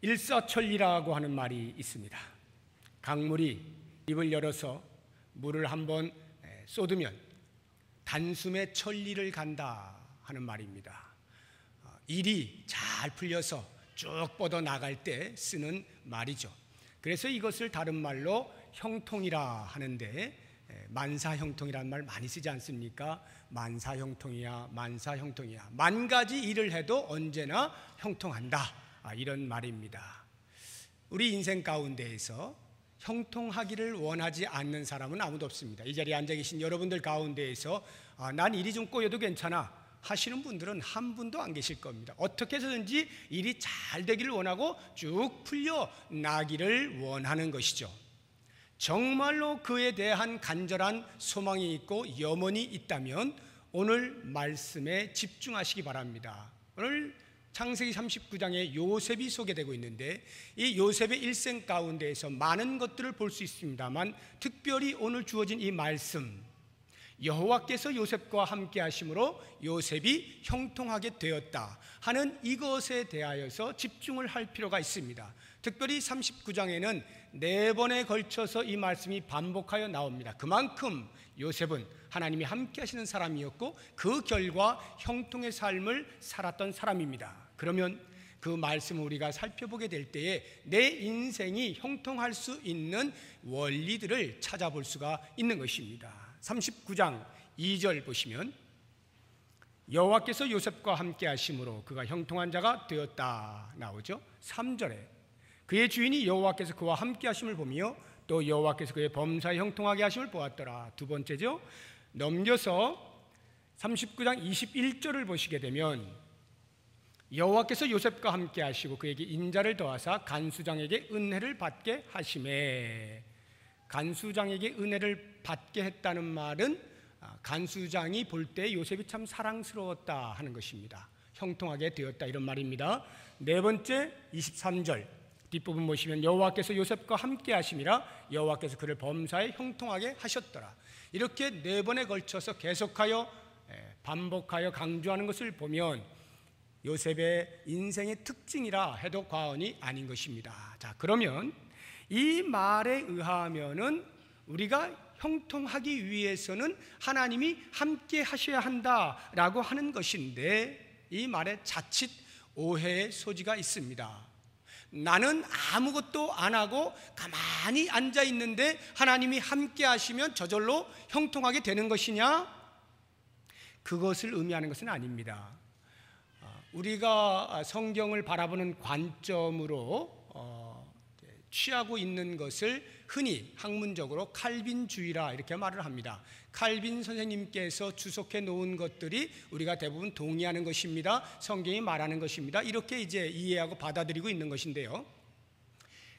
일사천리라고 하는 말이 있습니다. 강물이 입을 열어서 물을 한번 쏟으면 단숨에 천리를 간다 하는 말입니다. 일이 잘 풀려서 쭉 뻗어 나갈 때 쓰는 말이죠. 그래서 이것을 다른 말로 형통이라 하는데, 만사형통이라는 말 많이 쓰지 않습니까? 만사형통이야, 만사형통이야. 만 가지 일을 해도 언제나 형통한다, 이런 말입니다. 우리 인생 가운데에서 형통하기를 원하지 않는 사람은 아무도 없습니다. 이 자리에 앉아 계신 여러분들 가운데에서 난 일이 좀 꼬여도 괜찮아 하시는 분들은 한 분도 안 계실 겁니다. 어떻게 해서든지 일이 잘 되기를 원하고 쭉 풀려나기를 원하는 것이죠. 정말로 그에 대한 간절한 소망이 있고 염원이 있다면 오늘 말씀에 집중하시기 바랍니다. 오늘 창세기 39장에 요셉이 소개되고 있는데, 이 요셉의 일생 가운데에서 많은 것들을 볼 수 있습니다만, 특별히 오늘 주어진 이 말씀, 여호와께서 요셉과 함께 하심으로 요셉이 형통하게 되었다 하는 이것에 대하여서 집중을 할 필요가 있습니다. 특별히 39장에는 4번에 걸쳐서 이 말씀이 반복하여 나옵니다. 그만큼 요셉은 하나님이 함께 하시는 사람이었고 그 결과 형통의 삶을 살았던 사람입니다. 그러면 그 말씀을 우리가 살펴보게 될 때에 내 인생이 형통할 수 있는 원리들을 찾아볼 수가 있는 것입니다. 39장 2절 보시면, 여호와께서 요셉과 함께 하심으로 그가 형통한 자가 되었다 나오죠. 3절에 그의 주인이 여호와께서 그와 함께 하심을 보며 또 여호와께서 그의 범사에 형통하게 하심을 보았더라. 두 번째죠. 넘겨서 39장 21절을 보시게 되면, 여호와께서 요셉과 함께 하시고 그에게 인자를 더하사 간수장에게 은혜를 받게 하시매. 간수장에게 은혜를 받게 했다는 말은 간수장이 볼 때 요셉이 참 사랑스러웠다 하는 것입니다. 형통하게 되었다 이런 말입니다. 네 번째 23절 뒷부분 보시면, 여호와께서 요셉과 함께 하심이라 여호와께서 그를 범사에 형통하게 하셨더라. 이렇게 4번에 걸쳐서 계속하여 반복하여 강조하는 것을 보면 요셉의 인생의 특징이라 해도 과언이 아닌 것입니다. 자, 그러면 이 말에 의하면은 우리가 형통하기 위해서는 하나님이 함께 하셔야 한다라고 하는 것인데, 이 말에 자칫 오해의 소지가 있습니다. 나는 아무것도 안 하고 가만히 앉아 있는데 하나님이 함께 하시면 저절로 형통하게 되는 것이냐? 그것을 의미하는 것은 아닙니다. 우리가 성경을 바라보는 관점으로 취하고 있는 것을 흔히 학문적으로 칼빈주의라 이렇게 말을 합니다. 칼빈 선생님께서 주석해 놓은 것들이 우리가 대부분 동의하는 것입니다. 성경이 말하는 것입니다. 이렇게 이제 이해하고 받아들이고 있는 것인데요.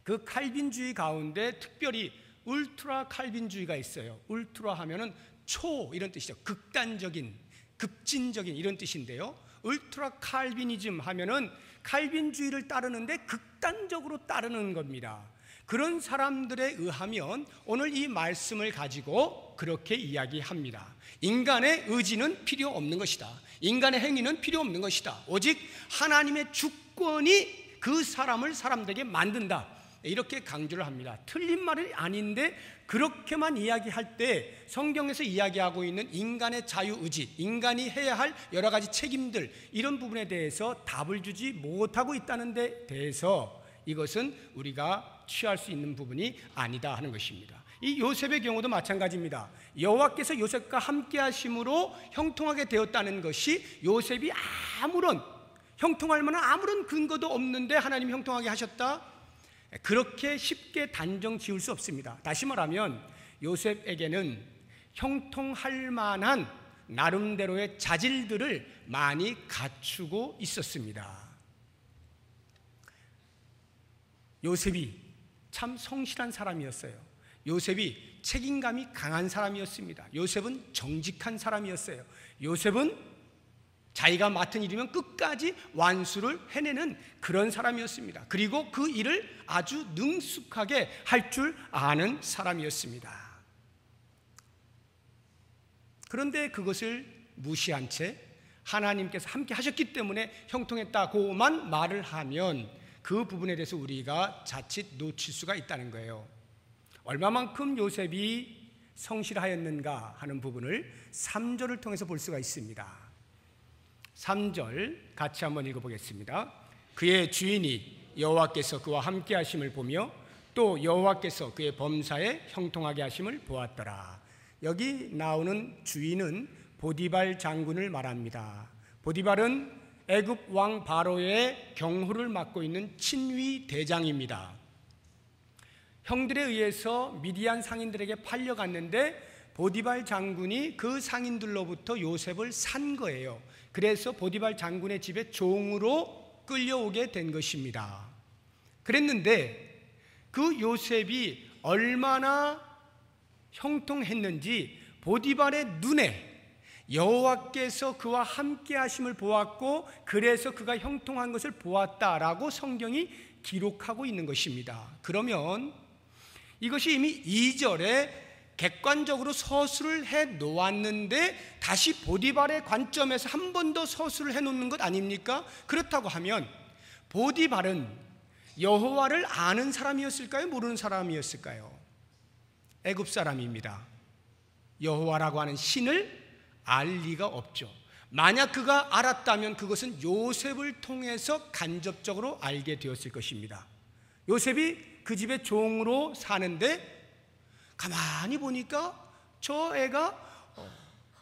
그 칼빈주의 가운데 특별히 울트라 칼빈주의가 있어요. 울트라 하면은 초 이런 뜻이죠. 극단적인, 급진적인 이런 뜻인데요. 울트라 칼비니즘 하면은 칼빈주의를 따르는데 극단적으로 따르는 겁니다. 그런 사람들에 의하면 오늘 이 말씀을 가지고 그렇게 이야기합니다. 인간의 의지는 필요 없는 것이다. 인간의 행위는 필요 없는 것이다. 오직 하나님의 주권이 그 사람을 사람들에게 만든다. 이렇게 강조를 합니다. 틀린 말이 아닌데 그렇게만 이야기할 때 성경에서 이야기하고 있는 인간의 자유의지, 인간이 해야 할 여러 가지 책임들, 이런 부분에 대해서 답을 주지 못하고 있다는 데 대해서 이것은 우리가 취할 수 있는 부분이 아니다 하는 것입니다. 이 요셉의 경우도 마찬가지입니다. 여호와께서 요셉과 함께 하심으로 형통하게 되었다는 것이 요셉이 아무런 형통할 만한 아무런 근거도 없는데 하나님이 형통하게 하셨다? 그렇게 쉽게 단정 지을 수 없습니다. 다시 말하면 요셉에게는 형통할 만한 나름대로의 자질들을 많이 갖추고 있었습니다. 요셉이 참 성실한 사람이었어요. 요셉이 책임감이 강한 사람이었습니다. 요셉은 정직한 사람이었어요. 요셉은 자기가 맡은 일이면 끝까지 완수를 해내는 그런 사람이었습니다. 그리고 그 일을 아주 능숙하게 할 줄 아는 사람이었습니다. 그런데 그것을 무시한 채 하나님께서 함께 하셨기 때문에 형통했다고만 말을 하면 그 부분에 대해서 우리가 자칫 놓칠 수가 있다는 거예요. 얼마만큼 요셉이 성실하였는가 하는 부분을 3절을 통해서 볼 수가 있습니다. 3절 같이 한번 읽어보겠습니다. 그의 주인이 여호와께서 그와 함께 하심을 보며 또 여호와께서 그의 범사에 형통하게 하심을 보았더라. 여기 나오는 주인은 보디발 장군을 말합니다. 보디발은 애굽 왕 바로의 경호를 맡고 있는 친위 대장입니다. 형들에 의해서 미디안 상인들에게 팔려갔는데 보디발 장군이 그 상인들로부터 요셉을 산 거예요. 그래서 보디발 장군의 집에 종으로 끌려오게 된 것입니다. 그랬는데 그 요셉이 얼마나 형통했는지 보디발의 눈에 여호와께서 그와 함께 하심을 보았고 그래서 그가 형통한 것을 보았다라고 성경이 기록하고 있는 것입니다. 그러면 이것이 이미 2절에 객관적으로 서술을 해 놓았는데 다시 보디발의 관점에서 한 번 더 서술을 해 놓는 것 아닙니까? 그렇다고 하면 보디발은 여호와를 아는 사람이었을까요? 모르는 사람이었을까요? 애굽 사람입니다. 여호와라고 하는 신을 알 리가 없죠. 만약 그가 알았다면 그것은 요셉을 통해서 간접적으로 알게 되었을 것입니다. 요셉이 그 집에 종으로 사는데 가만히 보니까 저 애가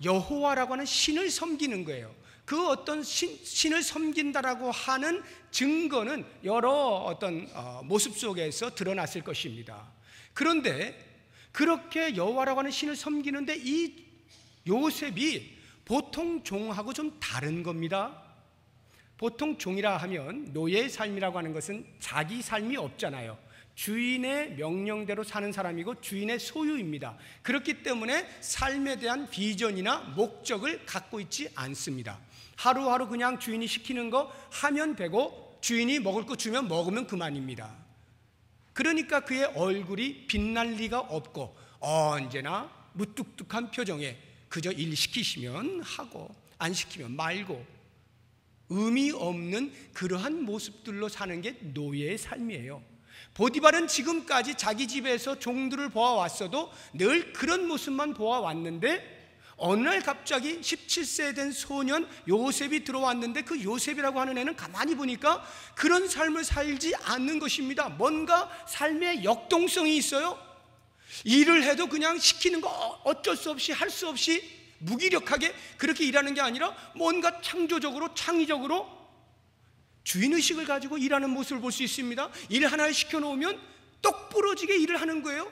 여호와라고 하는 신을 섬기는 거예요. 그 어떤 신을 섬긴다라고 하는 증거는 여러 어떤 모습 속에서 드러났을 것입니다. 그런데 그렇게 여호와라고 하는 신을 섬기는데 이 요셉이 보통 종하고 좀 다른 겁니다. 보통 종이라 하면 노예의 삶이라고 하는 것은 자기 삶이 없잖아요. 주인의 명령대로 사는 사람이고 주인의 소유입니다. 그렇기 때문에 삶에 대한 비전이나 목적을 갖고 있지 않습니다. 하루하루 그냥 주인이 시키는 거 하면 되고 주인이 먹을 거 주면 먹으면 그만입니다. 그러니까 그의 얼굴이 빛날 리가 없고 언제나 무뚝뚝한 표정에 그저 일 시키시면 하고 안 시키면 말고 의미 없는 그러한 모습들로 사는 게 노예의 삶이에요. 보디발은 지금까지 자기 집에서 종들을 보아왔어도 늘 그런 모습만 보아왔는데 어느 날 갑자기 17세 된 소년 요셉이 들어왔는데 그 요셉이라고 하는 애는 가만히 보니까 그런 삶을 살지 않는 것입니다. 뭔가 삶의 역동성이 있어요. 일을 해도 그냥 시키는 거 어쩔 수 없이 할 수 없이 무기력하게 그렇게 일하는 게 아니라 뭔가 창조적으로 창의적으로 주인의식을 가지고 일하는 모습을 볼 수 있습니다. 일 하나를 시켜놓으면 똑부러지게 일을 하는 거예요.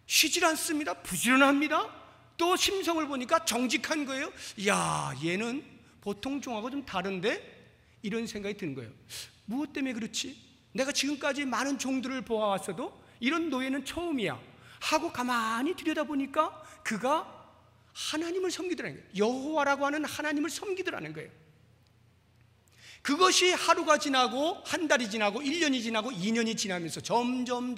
쉬질 않습니다. 부지런합니다. 또 심성을 보니까 정직한 거예요. 이야, 얘는 보통 종하고 좀 다른데? 이런 생각이 드는 거예요. 무엇 때문에 그렇지? 내가 지금까지 많은 종들을 보아왔어도 이런 노예는 처음이야 하고 가만히 들여다보니까 그가 하나님을 섬기더라는 거예요. 여호와라고 하는 하나님을 섬기더라는 거예요. 그것이 하루가 지나고 한 달이 지나고 1년이 지나고 2년이 지나면서 점점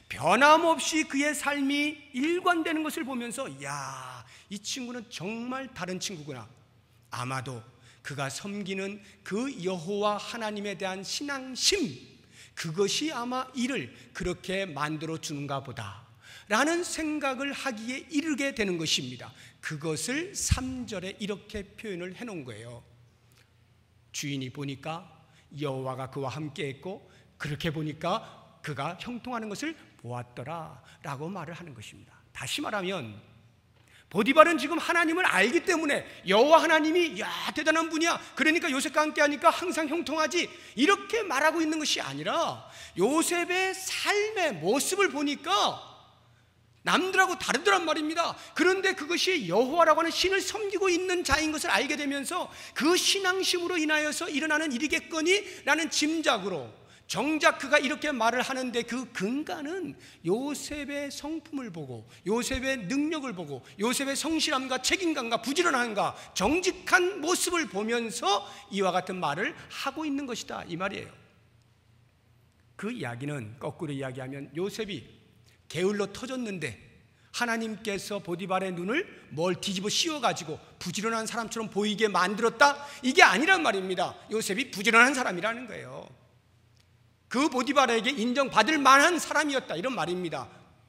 변함없이 그의 삶이 일관되는 것을 보면서 야, 이 친구는 정말 다른 친구구나. 아마도 그가 섬기는 그 여호와 하나님에 대한 신앙심, 그것이 아마 이를 그렇게 만들어 주는가 보다 라는 생각을 하기에 이르게 되는 것입니다. 그것을 3절에 이렇게 표현을 해놓은 거예요. 주인이 보니까 여호와가 그와 함께 했고 그렇게 보니까 그가 형통하는 것을 보았더라 라고 말을 하는 것입니다. 다시 말하면 보디발은 지금 하나님을 알기 때문에 여호와 하나님이 야 대단한 분이야, 그러니까 요셉과 함께 하니까 항상 형통하지, 이렇게 말하고 있는 것이 아니라 요셉의 삶의 모습을 보니까 남들하고 다르더란 말입니다. 그런데 그것이 여호와라고 하는 신을 섬기고 있는 자인 것을 알게 되면서 그 신앙심으로 인하여서 일어나는 일이겠거니 라는 짐작으로 정작 그가 이렇게 말을 하는데 그 근간은 요셉의 성품을 보고 요셉의 능력을 보고 요셉의 성실함과 책임감과 부지런함과 정직한 모습을 보면서 이와 같은 말을 하고 있는 것이다, 이 말이에요. 그 이야기는 거꾸로 이야기하면 요셉이 게을러 터졌는데 하나님께서 보디발의 눈을 뭘 뒤집어 씌워가지고 부지런한 사람처럼 보이게 만들었다, 이게 아니란 말입니다. 요셉이 부지런한 사람이라는 거예요. 그 보디발에게 인정받을 만한 사람이었다, 이런 말입니다.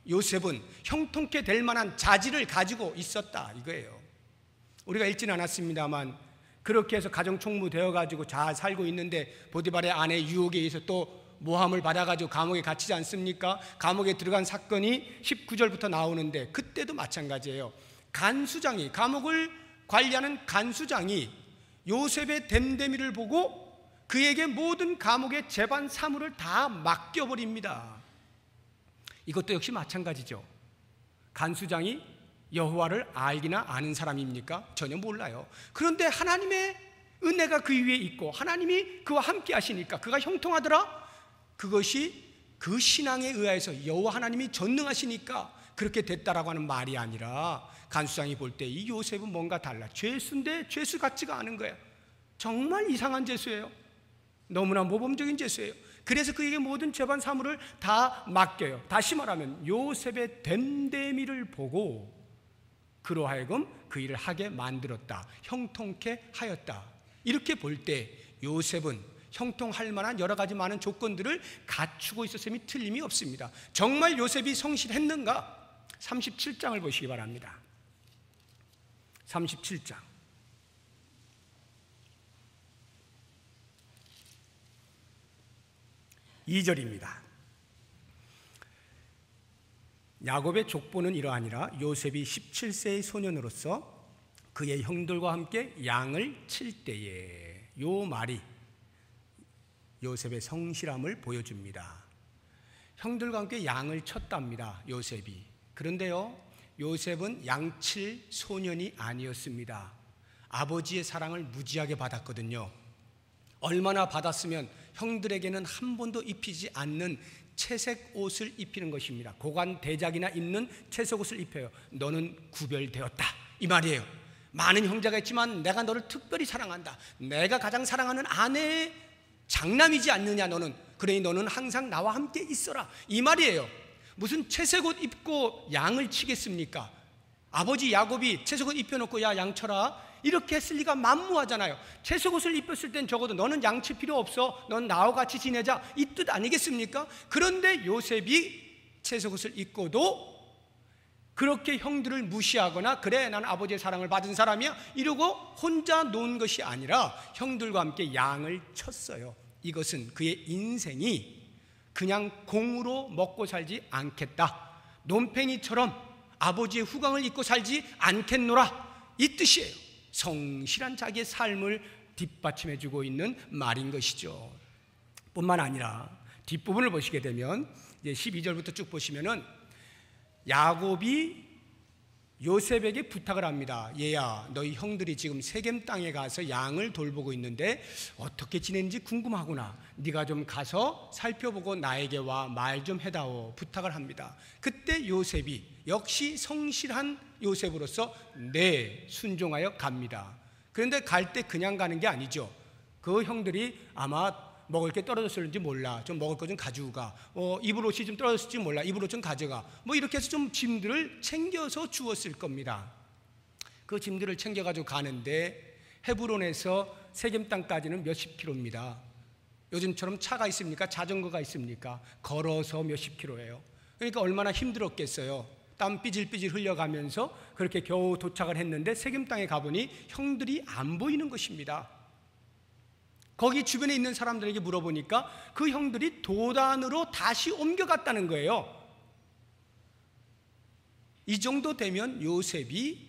요셉은 형통케 될 만한 자질을 가지고 있었다, 이거예요. 우리가 읽지는 않았습니다만 그렇게 해서 가정총무 되어가지고 잘 살고 있는데 보디발의 아내 유혹에 의해서 또 모함을 받아가지고 감옥에 갇히지 않습니까? 감옥에 들어간 사건이 19절부터 나오는데 그때도 마찬가지예요. 간수장이, 감옥을 관리하는 간수장이 요셉의 됨됨이를 보고 그에게 모든 감옥의 재반 사무를 다 맡겨버립니다. 이것도 역시 마찬가지죠. 간수장이 여호와를 알기나 아는 사람입니까? 전혀 몰라요. 그런데 하나님의 은혜가 그 위에 있고 하나님이 그와 함께 하시니까 그가 형통하더라. 그것이 그 신앙에 의해서 여호와 하나님이 전능하시니까 그렇게 됐다라고 하는 말이 아니라, 간수장이 볼 때 이 요셉은 뭔가 달라. 죄수인데 죄수 같지가 않은 거예요. 정말 이상한 죄수예요. 너무나 모범적인 죄수예요. 그래서 그에게 모든 재반 사무를 다 맡겨요. 다시 말하면 요셉의 됨됨이를 보고 그로 하여금 그 일을 하게 만들었다, 형통케 하였다. 이렇게 볼 때 요셉은 형통할 만한 여러 가지 많은 조건들을 갖추고 있었음이 틀림이 없습니다. 정말 요셉이 성실했는가? 37장을 보시기 바랍니다. 37장 2절입니다. 야곱의 족보는 이러하니라. 요셉이 17세의 소년으로서 그의 형들과 함께 양을 칠 때에, 요 말이 요셉의 성실함을 보여줍니다. 형들과 함께 양을 쳤답니다, 요셉이. 그런데요, 요셉은 양칠 소년이 아니었습니다. 아버지의 사랑을 무지하게 받았거든요. 얼마나 받았으면 형들에게는 한 번도 입히지 않는 채색 옷을 입히는 것입니다. 고관 대작이나 입는 채색 옷을 입혀요. 너는 구별되었다, 이 말이에요. 많은 형제가 있지만 내가 너를 특별히 사랑한다. 내가 가장 사랑하는 아내의 장남이지 않느냐 너는. 그러니 너는 항상 나와 함께 있어라, 이 말이에요. 무슨 채색 옷 입고 양을 치겠습니까? 아버지 야곱이 채색 옷 입혀놓고 야, 양 쳐라, 이렇게 했을 리가 만무하잖아요. 채색 옷을 입혔을 땐 적어도 너는 양치 필요 없어, 넌 나와 같이 지내자, 이 뜻 아니겠습니까? 그런데 요셉이 채색 옷을 입고도 그렇게 형들을 무시하거나 그래 나는 아버지의 사랑을 받은 사람이야 이러고 혼자 논 것이 아니라 형들과 함께 양을 쳤어요. 이것은 그의 인생이 그냥 공으로 먹고 살지 않겠다, 논팽이처럼 아버지의 후광을 입고 살지 않겠노라, 이 뜻이에요. 성실한 자기의 삶을 뒷받침해주고 있는 말인 것이죠. 뿐만 아니라 뒷부분을 보시게 되면 이제 12절부터 쭉 보시면은 야곱이 요셉에게 부탁을 합니다. 얘야, 너희 형들이 지금 세겜 땅에 가서 양을 돌보고 있는데 어떻게 지내는지 궁금하구나. 네가 좀 가서 살펴보고 나에게 와 말 좀 해다오, 부탁을 합니다. 그때 요셉이 역시 성실한 요셉으로서 네, 순종하여 갑니다. 그런데 갈 때 그냥 가는 게 아니죠. 그 형들이 아마 먹을 게 떨어졌을지 몰라, 좀 먹을 거 좀 가지고 가, 입을 옷이 좀 떨어졌을지 몰라, 입을 옷 좀 가져가, 뭐 이렇게 해서 좀 짐들을 챙겨서 주었을 겁니다. 그 짐들을 챙겨가지고 가는데 헤브론에서 세겜 땅까지는 몇십 킬로입니다. 요즘처럼 차가 있습니까? 자전거가 있습니까? 걸어서 몇십 킬로예요. 그러니까 얼마나 힘들었겠어요. 땀 삐질삐질 흘려가면서 그렇게 겨우 도착을 했는데 세겜 땅에 가보니 형들이 안 보이는 것입니다. 거기 주변에 있는 사람들에게 물어보니까 그 형들이 도단으로 다시 옮겨갔다는 거예요. 이 정도 되면 요셉이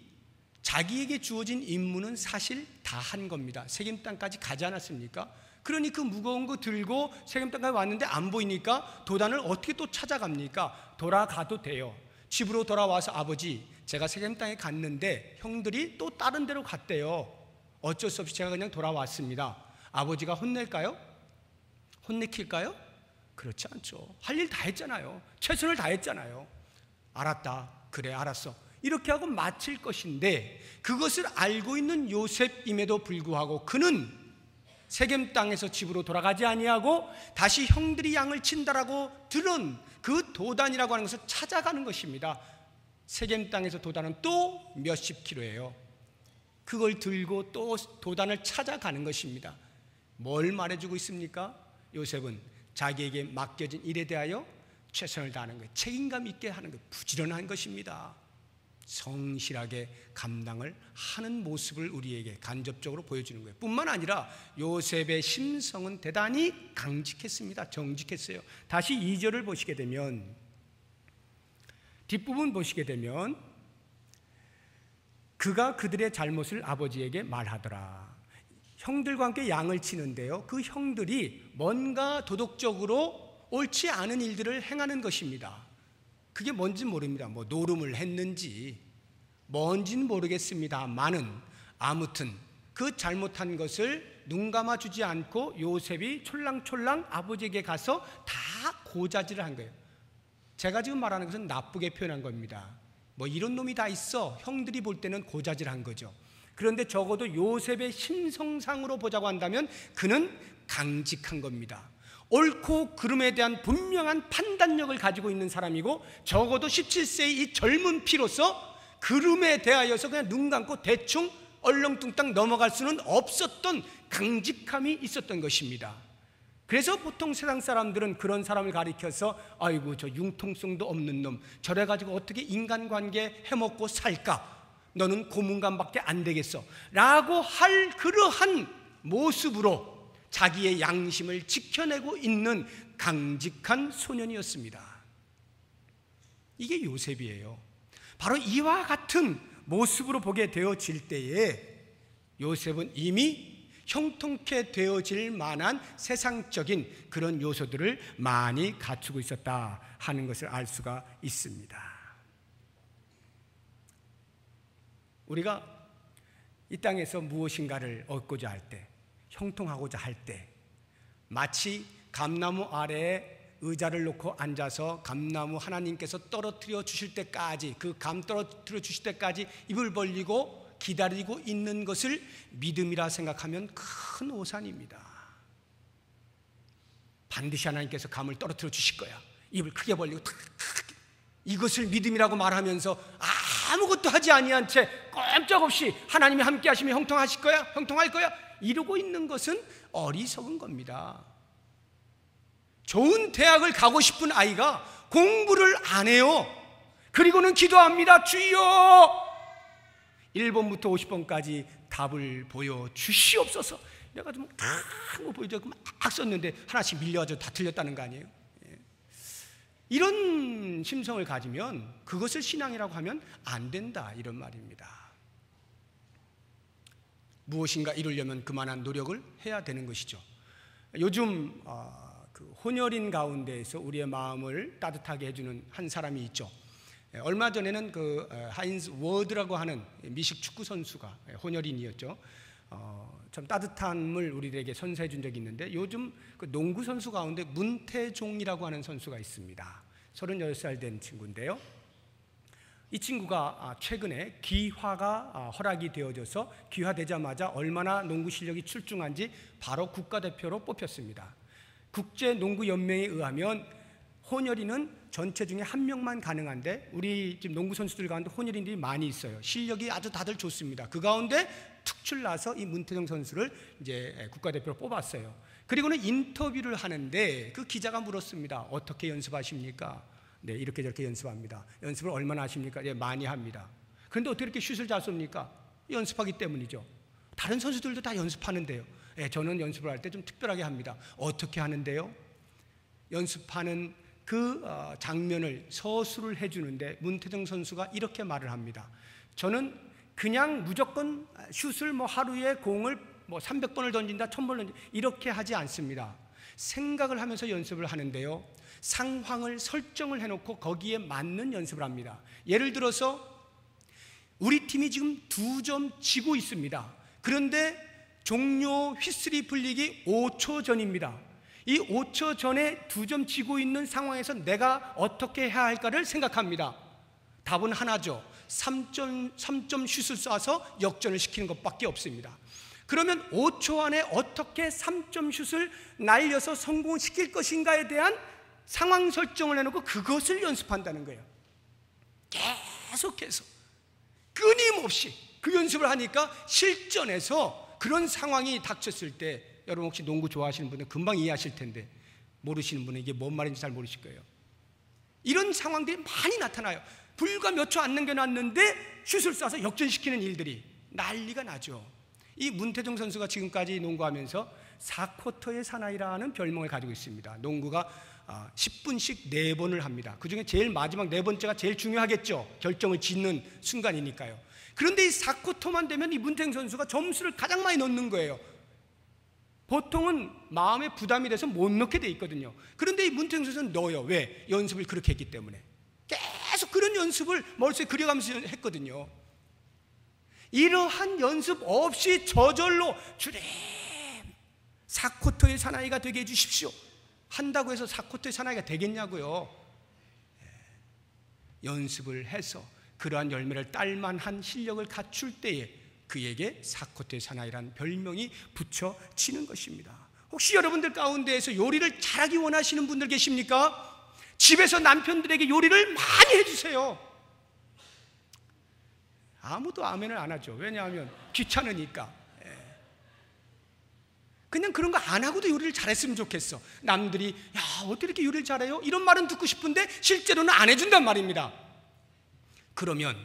자기에게 주어진 임무는 사실 다 한 겁니다. 세겜 땅까지 가지 않았습니까? 그러니 그 무거운 거 들고 세겜 땅까지 왔는데 안 보이니까 도단을 어떻게 또 찾아갑니까? 돌아가도 돼요. 집으로 돌아와서 아버지, 제가 세겜 땅에 갔는데 형들이 또 다른 데로 갔대요. 어쩔 수 없이 제가 그냥 돌아왔습니다. 아버지가 혼낼까요? 혼내킬까요? 그렇지 않죠. 할 일 다 했잖아요. 최선을 다했잖아요. 알았다, 그래 알았어, 이렇게 하고 마칠 것인데 그것을 알고 있는 요셉임에도 불구하고 그는 세겜 땅에서 집으로 돌아가지 아니하고 다시 형들이 양을 친다라고 들은 그 도단이라고 하는 것을 찾아가는 것입니다. 세겜 땅에서 도단은 또 몇십 킬로예요. 그걸 들고 또 도단을 찾아가는 것입니다. 뭘 말해주고 있습니까? 요셉은 자기에게 맡겨진 일에 대하여 최선을 다하는 거예요. 책임감 있게 하는 거예요. 부지런한 것입니다. 성실하게 감당을 하는 모습을 우리에게 간접적으로 보여주는 거예요. 뿐만 아니라 요셉의 심성은 대단히 강직했습니다. 정직했어요. 다시 2절을 보시게 되면, 뒷부분 보시게 되면, 그가 그들의 잘못을 아버지에게 말하더라. 형들과 함께 양을 치는데요, 그 형들이 뭔가 도덕적으로 옳지 않은 일들을 행하는 것입니다. 그게 뭔지 모릅니다. 뭐 노름을 했는지 뭔지는 모르겠습니다만은 아무튼 그 잘못한 것을 눈 감아주지 않고 요셉이 촐랑촐랑 아버지에게 가서 다 고자질을 한 거예요. 제가 지금 말하는 것은 나쁘게 표현한 겁니다. 뭐 이런 놈이 다 있어, 형들이 볼 때는 고자질한 거죠. 그런데 적어도 요셉의 심성상으로 보자고 한다면 그는 강직한 겁니다. 옳고 그름에 대한 분명한 판단력을 가지고 있는 사람이고, 적어도 17세의 이 젊은 피로서 그름에 대하여서 그냥 눈 감고 대충 얼렁뚱땅 넘어갈 수는 없었던 강직함이 있었던 것입니다. 그래서 보통 세상 사람들은 그런 사람을 가리켜서 아이고 저 융통성도 없는 놈, 저래 가지고 어떻게 인간관계 해먹고 살까, 너는 고문관밖에 안 되겠어 라고 할 그러한 모습으로 자기의 양심을 지켜내고 있는 강직한 소년이었습니다. 이게 요셉이에요. 바로 이와 같은 모습으로 보게 되어질 때에 요셉은 이미 형통케 되어질 만한 세상적인 그런 요소들을 많이 갖추고 있었다 하는 것을 알 수가 있습니다. 우리가 이 땅에서 무엇인가를 얻고자 할 때, 형통하고자 할 때, 마치 감나무 아래에 의자를 놓고 앉아서 감나무 하나님께서 떨어뜨려 주실 때까지, 그 감 떨어뜨려 주실 때까지 입을 벌리고 기다리고 있는 것을 믿음이라 생각하면 큰 오산입니다. 반드시 하나님께서 감을 떨어뜨려 주실 거야. 입을 크게 벌리고 이것을 믿음이라고 말하면서 아무것도 하지 아니한 채 꼼짝없이 하나님이 함께 하시면 형통하실 거야, 형통할 거야 이러고 있는 것은 어리석은 겁니다. 좋은 대학을 가고 싶은 아이가 공부를 안 해요. 그리고는 기도합니다. 주여 1번부터 50번까지 답을 보여주시옵소서. 내가 좀 뭐 보여줘 막 썼는데 하나씩 밀려가지고 다 틀렸다는 거 아니에요? 이런 심성을 가지면 그것을 신앙이라고 하면 안 된다, 이런 말입니다. 무엇인가 이루려면 그만한 노력을 해야 되는 것이죠. 요즘 그 혼혈인 가운데에서 우리의 마음을 따뜻하게 해주는 한 사람이 있죠. 얼마 전에는 그 하인즈 워드라고 하는 미식 축구 선수가 혼혈인이었죠. 참 따뜻함을 우리들에게 선사해 준 적이 있는데, 요즘 그 농구 선수 가운데 문태종이라고 하는 선수가 있습니다. 38살 된 친구인데요. 이 친구가 최근에 귀화가 허락이 되어져서 귀화되자마자 얼마나 농구 실력이 출중한지 바로 국가대표로 뽑혔습니다. 국제농구연맹에 의하면 혼혈인은 전체 중에 한 명만 가능한데, 우리 지금 농구 선수들 가운데 혼혈인들이 많이 있어요. 실력이 아주 다들 좋습니다. 그 가운데 특출나서 이 문태종 선수를 이제 국가대표로 뽑았어요. 그리고는 인터뷰를 하는데 그 기자가 물었습니다. 어떻게 연습하십니까? 네, 이렇게 저렇게 연습합니다. 연습을 얼마나 하십니까? 네, 많이 합니다. 그런데 어떻게 이렇게 슛을 잘 쏩니까? 연습하기 때문이죠. 다른 선수들도 다 연습하는데요. 네, 저는 연습을 할 때 좀 특별하게 합니다. 어떻게 하는데요? 연습하는 그 장면을 서술을 해주는데 문태종 선수가 이렇게 말을 합니다. 저는 그냥 무조건 슛을 뭐 하루에 공을 뭐 300번을 던진다, 1000번을 던진다 이렇게 하지 않습니다. 생각을 하면서 연습을 하는데요, 상황을 설정을 해놓고 거기에 맞는 연습을 합니다. 예를 들어서 우리 팀이 지금 2점 지고 있습니다. 그런데 종료 휘슬이 불리기 5초 전입니다. 이 5초 전에 2점 지고 있는 상황에서 내가 어떻게 해야 할까를 생각합니다. 답은 하나죠. 3점 슛을 쏴서 역전을 시키는 것밖에 없습니다. 그러면 5초 안에 어떻게 3점 슛을 날려서 성공시킬 것인가에 대한 상황 설정을 해놓고 그것을 연습한다는 거예요. 계속해서 끊임없이 그 연습을 하니까 실전에서 그런 상황이 닥쳤을 때, 여러분 혹시 농구 좋아하시는 분들 금방 이해하실 텐데, 모르시는 분은 이게 뭔 말인지 잘 모르실 거예요. 이런 상황들이 많이 나타나요. 불과 몇 초 안 남겨놨는데 슛을 쏴서 역전시키는 일들이 난리가 나죠. 이 문태종 선수가 지금까지 농구하면서 4쿼터의 사나이라는 별명을 가지고 있습니다. 농구가 10분씩 4번을 합니다. 그중에 제일 마지막 4번째가 제일 중요하겠죠. 결정을 짓는 순간이니까요. 그런데 이 4쿼터만 되면 이 문태종 선수가 점수를 가장 많이 넣는 거예요. 보통은 마음에 부담이 돼서 못 넣게 돼 있거든요. 그런데 이 문태종 선수는 넣어요. 왜? 연습을 그렇게 했기 때문에. 계속 그런 연습을 머릿속에 그려가면서 했거든요. 이러한 연습 없이 저절로 주님 4쿼터의 사나이가 되게 해주십시오 한다고 해서 4쿼터의 사나이가 되겠냐고요. 연습을 해서 그러한 열매를 딸만한 실력을 갖출 때에 그에게 4쿼터의 사나이란 별명이 붙여지는 것입니다. 혹시 여러분들 가운데에서 요리를 잘하기 원하시는 분들 계십니까? 집에서 남편들에게 요리를 많이 해주세요. 아무도 아멘을 안 하죠. 왜냐하면 귀찮으니까. 그냥 그런 거 안 하고도 요리를 잘했으면 좋겠어. 남들이 야 어떻게 이렇게 요리를 잘해요? 이런 말은 듣고 싶은데 실제로는 안 해준단 말입니다. 그러면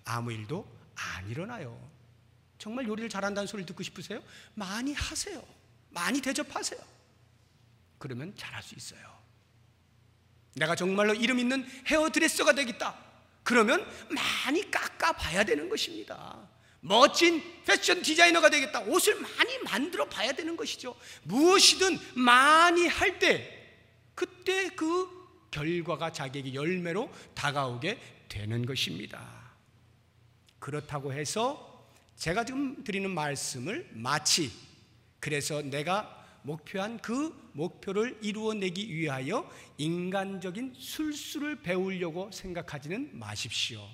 아무 일도 안 일어나요. 정말 요리를 잘한다는 소리를 듣고 싶으세요? 많이 하세요. 많이 대접하세요. 그러면 잘할 수 있어요. 내가 정말로 이름 있는 헤어드레서가 되겠다. 그러면 많이 깎아봐야 되는 것입니다. 멋진 패션 디자이너가 되겠다. 옷을 많이 만들어 봐야 되는 것이죠. 무엇이든 많이 할 때 그때 그 결과가 자기에게 열매로 다가오게 되는 것입니다. 그렇다고 해서 제가 지금 드리는 말씀을 마치 그래서 내가 목표한 그 목표를 이루어내기 위하여 인간적인 술수를 배우려고 생각하지는 마십시오.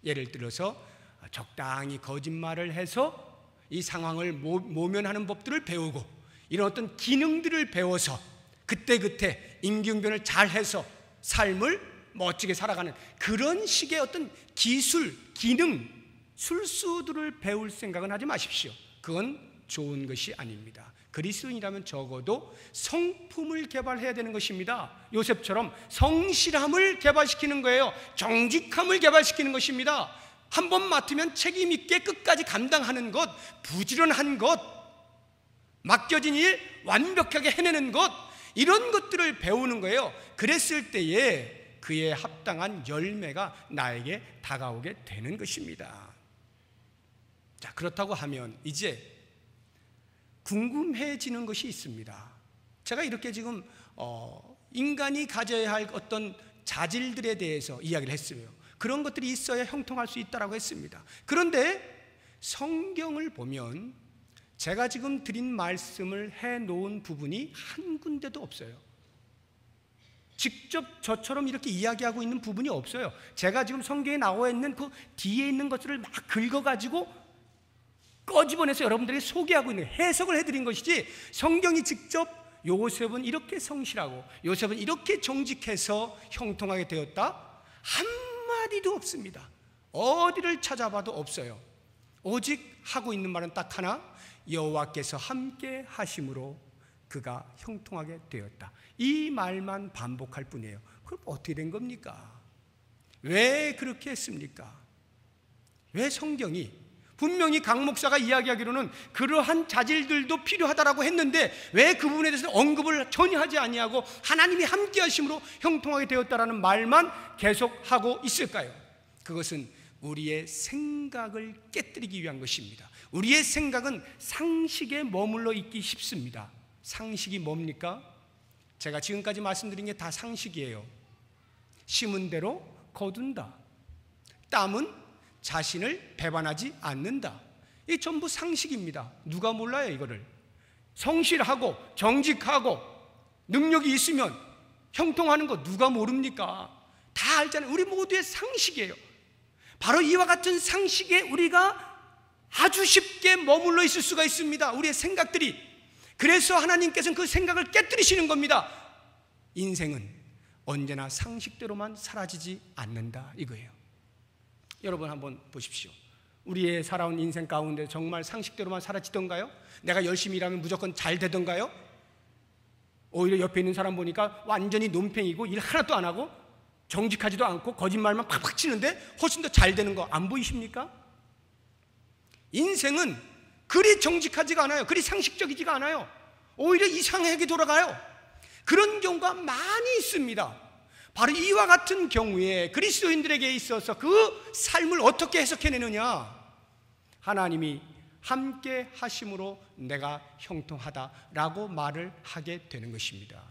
예를 들어서 적당히 거짓말을 해서 이 상황을 모면하는 법들을 배우고 이런 어떤 기능들을 배워서 그때그때 임기응변을 잘해서 삶을 멋지게 살아가는 그런 식의 어떤 기술, 기능, 술수들을 배울 생각은 하지 마십시오. 그건 좋은 것이 아닙니다. 그리스도인이라면 적어도 성품을 개발해야 되는 것입니다. 요셉처럼 성실함을 개발시키는 거예요. 정직함을 개발시키는 것입니다. 한 번 맡으면 책임 있게 끝까지 감당하는 것, 부지런한 것, 맡겨진 일 완벽하게 해내는 것, 이런 것들을 배우는 거예요. 그랬을 때에 그에 합당한 열매가 나에게 다가오게 되는 것입니다. 자, 그렇다고 하면 이제 궁금해지는 것이 있습니다. 제가 이렇게 지금 인간이 가져야 할 어떤 자질들에 대해서 이야기를 했어요. 그런 것들이 있어야 형통할 수 있다고 했습니다. 그런데 성경을 보면 제가 지금 드린 말씀을 해놓은 부분이 한 군데도 없어요. 직접 저처럼 이렇게 이야기하고 있는 부분이 없어요. 제가 지금 성경에 나와 있는 그 뒤에 있는 것들을 막 긁어가지고 꺼집어내서 여러분들에게 소개하고 있는 해석을 해드린 것이지 성경이 직접 요셉은 이렇게 성실하고 요셉은 이렇게 정직해서 형통하게 되었다 한마디도 없습니다. 어디를 찾아봐도 없어요. 오직 하고 있는 말은 딱 하나, 여호와께서 함께 하심으로 그가 형통하게 되었다. 이 말만 반복할 뿐이에요. 그럼 어떻게 된 겁니까? 왜 그렇게 했습니까? 왜 성경이 분명히 강 목사가 이야기하기로는 그러한 자질들도 필요하다라고 했는데 왜 그 부분에 대해서 언급을 전혀 하지 아니하고 하나님이 함께 하심으로 형통하게 되었다라는 말만 계속하고 있을까요? 그것은 우리의 생각을 깨뜨리기 위한 것입니다. 우리의 생각은 상식에 머물러 있기 쉽습니다. 상식이 뭡니까? 제가 지금까지 말씀드린 게 다 상식이에요. 심은 대로 거둔다. 땀은 자신을 배반하지 않는다. 이 전부 상식입니다. 누가 몰라요 이거를? 성실하고 정직하고 능력이 있으면 형통하는 거 누가 모릅니까? 다 알잖아요. 우리 모두의 상식이에요. 바로 이와 같은 상식에 우리가 아주 쉽게 머물러 있을 수가 있습니다. 우리의 생각들이. 그래서 하나님께서는 그 생각을 깨뜨리시는 겁니다. 인생은 언제나 상식대로만 사라지지 않는다 이거예요. 여러분 한번 보십시오. 우리의 살아온 인생 가운데 정말 상식대로만 사라지던가요? 내가 열심히 일하면 무조건 잘 되던가요? 오히려 옆에 있는 사람 보니까 완전히 논팽이고 일 하나도 안 하고 정직하지도 않고 거짓말만 팍팍 치는데 훨씬 더 잘 되는 거 안 보이십니까? 인생은 그리 정직하지가 않아요. 그리 상식적이지가 않아요. 오히려 이상하게 돌아가요. 그런 경우가 많이 있습니다. 바로 이와 같은 경우에 그리스도인들에게 있어서 그 삶을 어떻게 해석해내느냐? 하나님이 함께 하심으로 내가 형통하다라고 말을 하게 되는 것입니다.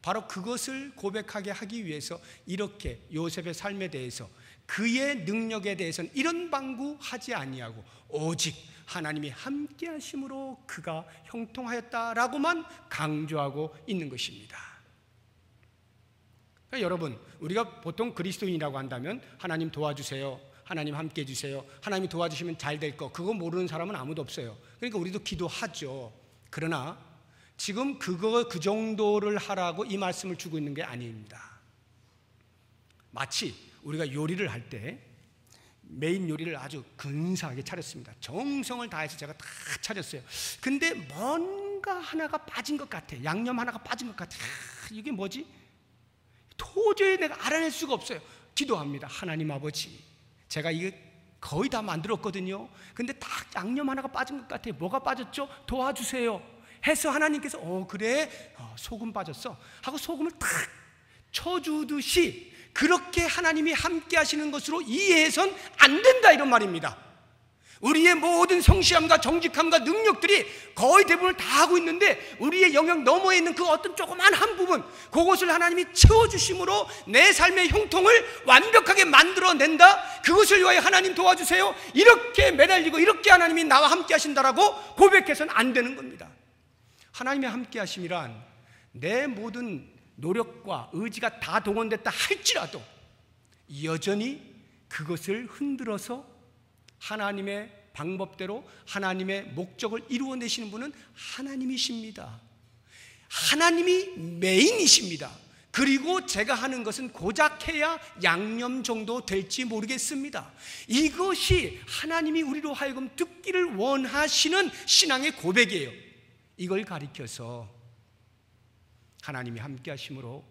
바로 그것을 고백하게 하기 위해서 이렇게 요셉의 삶에 대해서, 그의 능력에 대해서는 이런 방구하지 아니하고 오직 하나님이 함께 하심으로 그가 형통하였다라고만 강조하고 있는 것입니다. 그러니까 여러분, 우리가 보통 그리스도인이라고 한다면 하나님 도와주세요, 하나님 함께 해주세요, 하나님이 도와주시면 잘 될 거, 그거 모르는 사람은 아무도 없어요. 그러니까 우리도 기도하죠. 그러나 지금 그 정도를 하라고 이 말씀을 주고 있는 게 아닙니다. 마치 우리가 요리를 할 때 메인 요리를 아주 근사하게 차렸습니다. 정성을 다해서 제가 다 차렸어요. 근데 뭔가 하나가 빠진 것 같아. 양념 하나가 빠진 것 같아. 이게 뭐지? 도저히 내가 알아낼 수가 없어요. 기도합니다. 하나님 아버지, 제가 이게 거의 다 만들었거든요. 근데 딱 양념 하나가 빠진 것 같아요. 뭐가 빠졌죠? 도와주세요 해서 하나님께서 그래, 소금 빠졌어 하고 소금을 탁 쳐주듯이 그렇게 하나님이 함께 하시는 것으로 이해해선 안 된다, 이런 말입니다. 우리의 모든 성실함과 정직함과 능력들이 거의 대부분을 다 하고 있는데 우리의 영역 너머에 있는 그 어떤 조그만 한 부분, 그것을 하나님이 채워주심으로 내 삶의 형통을 완벽하게 만들어낸다. 그것을 위하여 하나님 도와주세요, 이렇게 매달리고 이렇게 하나님이 나와 함께 하신다라고 고백해서는 안 되는 겁니다. 하나님의 함께 하심이란 내 모든 노력과 의지가 다 동원됐다 할지라도 여전히 그것을 흔들어서 하나님의 방법대로 하나님의 목적을 이루어내시는 분은 하나님이십니다. 하나님이 메인이십니다. 그리고 제가 하는 것은 고작 해야 양념 정도 될지 모르겠습니다. 이것이 하나님이 우리로 하여금 듣기를 원하시는 신앙의 고백이에요. 이걸 가리켜서 하나님이 함께 하심으로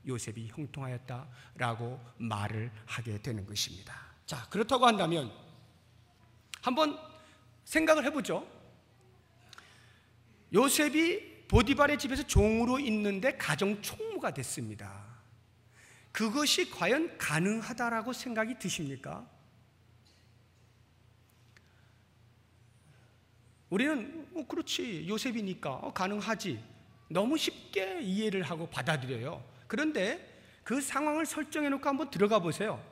요셉이 형통하였다라고 말을 하게 되는 것입니다. 자, 그렇다고 한다면 한번 생각을 해보죠. 요셉이 보디발의 집에서 종으로 있는데 가정 총무가 됐습니다. 그것이 과연 가능하다라고 생각이 드십니까? 우리는 그렇지, 요셉이니까 가능하지, 너무 쉽게 이해를 하고 받아들여요. 그런데 그 상황을 설정해놓고 한번 들어가 보세요.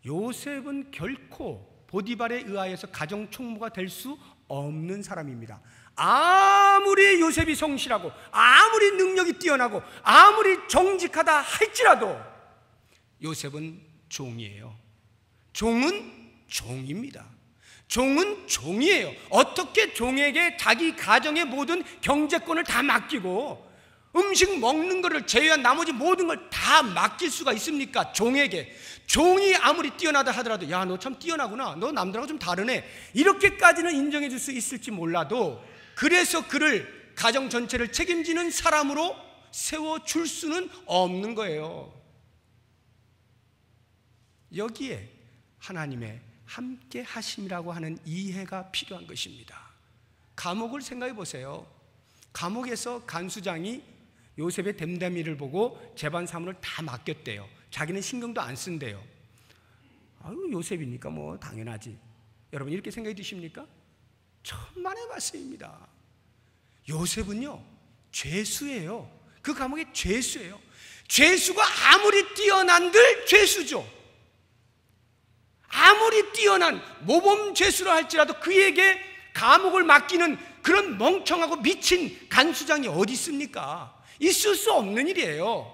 요셉은 결코 보디발에 의하여서 가정 총무가 될 수 없는 사람입니다. 아무리 요셉이 성실하고 아무리 능력이 뛰어나고 아무리 정직하다 할지라도 요셉은 종이에요. 종은 종입니다. 종은 종이에요. 어떻게 종에게 자기 가정의 모든 경제권을 다 맡기고 음식 먹는 것을 제외한 나머지 모든 걸 다 맡길 수가 있습니까? 종에게. 종이 아무리 뛰어나다 하더라도 야, 너 참 뛰어나구나, 너 남들하고 좀 다르네, 이렇게까지는 인정해 줄 수 있을지 몰라도 그래서 그를 가정 전체를 책임지는 사람으로 세워줄 수는 없는 거예요. 여기에 하나님의 함께 하심이라고 하는 이해가 필요한 것입니다. 감옥을 생각해 보세요. 감옥에서 간수장이 요셉의 댐댐이를 보고 재반 사무를 다 맡겼대요. 자기는 신경도 안 쓴대요. 아유, 요셉이니까 뭐 당연하지. 여러분, 이렇게 생각이 드십니까? 천만의 말씀입니다. 요셉은요, 죄수예요. 그 감옥의 죄수예요. 죄수가 아무리 뛰어난들 죄수죠. 아무리 뛰어난 모범 죄수라 할지라도 그에게 감옥을 맡기는 그런 멍청하고 미친 간수장이 어디 있습니까? 있을 수 없는 일이에요.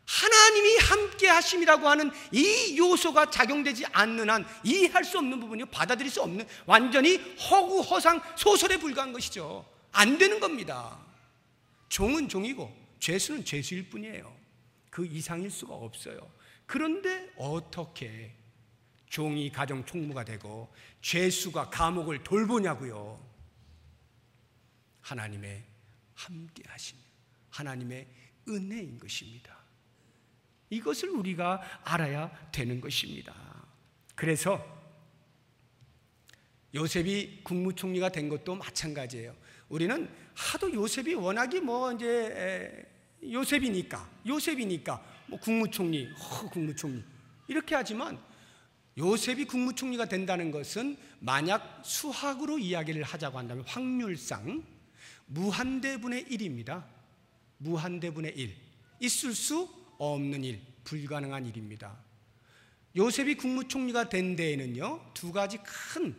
하나님이 함께 하심이라고 하는 이 요소가 작용되지 않는 한 이해할 수 없는 부분이요, 받아들일 수 없는, 완전히 허구허상 소설에 불과한 것이죠. 안 되는 겁니다. 종은 종이고 죄수는 죄수일 뿐이에요. 그 이상일 수가 없어요. 그런데 어떻게 종이 가정 총무가 되고 죄수가 감옥을 돌보냐고요. 하나님의 함께 하심, 하나님의 은혜인 것입니다. 이것을 우리가 알아야 되는 것입니다. 그래서 요셉이 국무총리가 된 것도 마찬가지예요. 우리는 하도 요셉이 워낙이 요셉이니까 국무총리 이렇게 하지만, 요셉이 국무총리가 된다는 것은 만약 수학으로 이야기를 하자고 한다면 확률상 무한대분의 1입니다. 무한대분의 1. 있을 수 없는 일, 불가능한 일입니다. 요셉이 국무총리가 된 데에는요, 두 가지 큰